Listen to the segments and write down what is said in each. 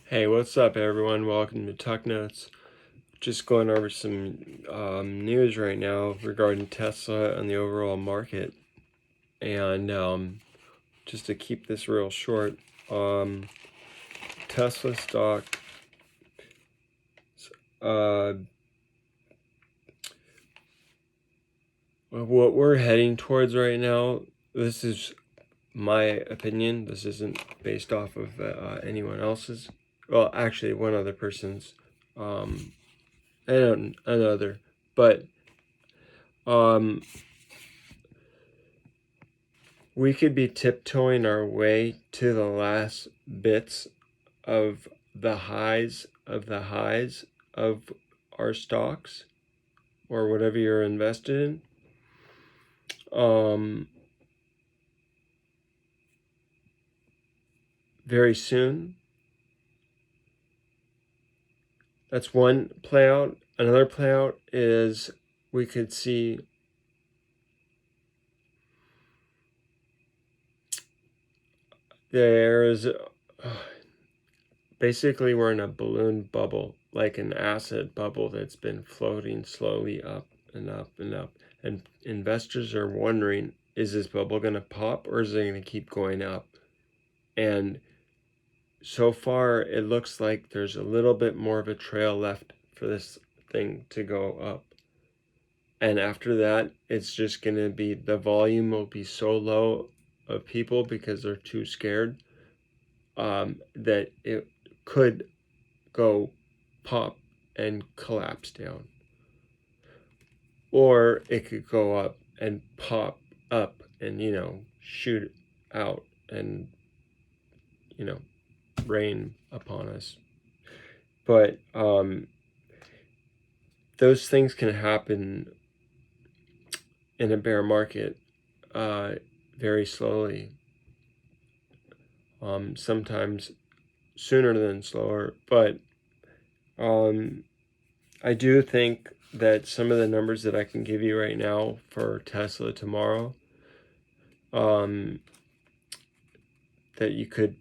Hey, what's up, everyone? Welcome to Tuck Notes. Just going over some news right now regarding Tesla and the overall market. And just to keep this real short, Tesla stock, uh, what we're heading towards right now, this is my opinion. This isn't based off of anyone else's. Well, actually, one other person's, and another. But we could be tiptoeing our way to the last bits of the highs of our stocks or whatever you're invested in very soon. That's one play out. Another play out is we could see there is basically we're in a balloon bubble, like an acid bubble that's been floating slowly up and up and up. And investors are wondering, is this bubble going to pop or is it going to keep going up? And so far, it looks like there's a little bit more of a trail left for this thing to go up. And after that, it's just going to be, the volume will be so low of people because they're too scared that it could go pop and collapse down. Or it could go up and pop up and, shoot out and, rain upon us. But those things can happen in a bear market very slowly. Sometimes sooner than slower. But I do think that some of the numbers that I can give you right now for Tesla tomorrow, that you could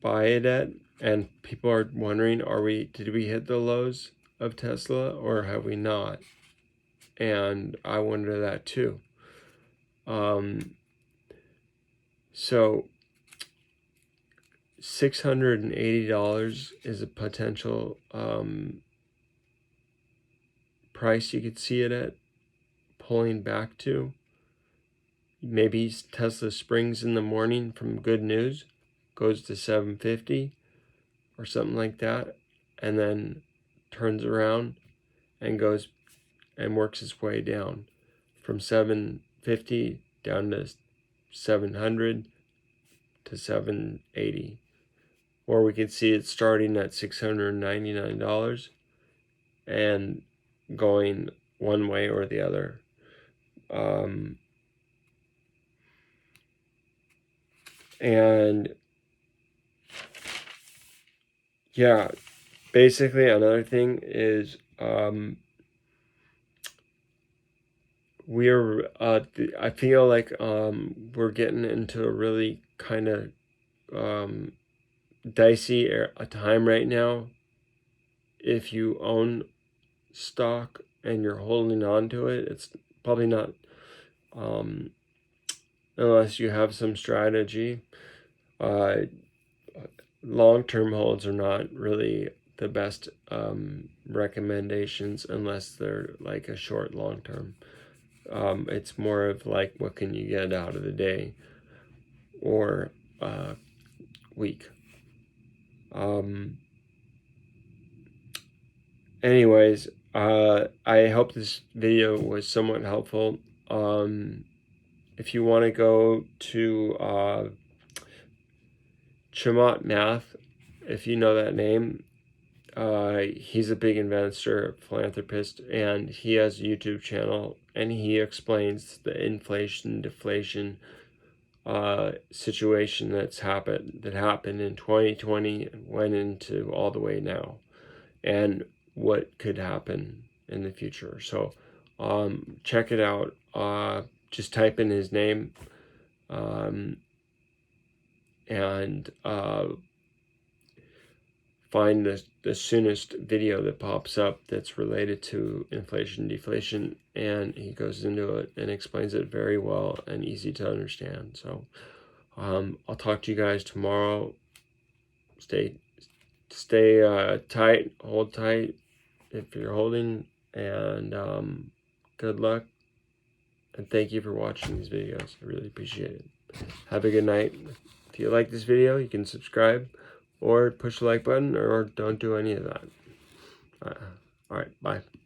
buy it at, and people are wondering, did we hit the lows of Tesla or have we not? And I wonder that too. So $680 is a potential price you could see it at pulling back to. Maybe Tesla springs in the morning from good news, goes to 750 or something like that, and then turns around and goes and works its way down from 750 down to 700 to 780. Or we could see it starting at $699 and going one way or the other. And yeah, basically another thing is I feel like we're getting into a really kind of dicey a time right now. If you own stock and you're holding on to it, it's probably not, unless you have some strategy. Long-term holds are not really the best recommendations unless they're like a short long-term. It's more of like, what can you get out of the day or week. Anyways, I hope this video was somewhat helpful. If you want to go to Chamath Math, if you know that name, he's a big investor, philanthropist, and he has a YouTube channel, and he explains the inflation, deflation situation that happened in 2020 and went into all the way now, and what could happen in the future. So check it out. Just type in his name, and find the soonest video that pops up that's related to inflation, deflation, and he goes into it and explains it very well and easy to understand. So I'll talk to you guys tomorrow. Stay tight, hold tight if you're holding, and good luck, and thank you for watching these videos. I really appreciate it. Have a good night. If you like this video, you can subscribe or push the like button, or don't do any of that. All right, bye.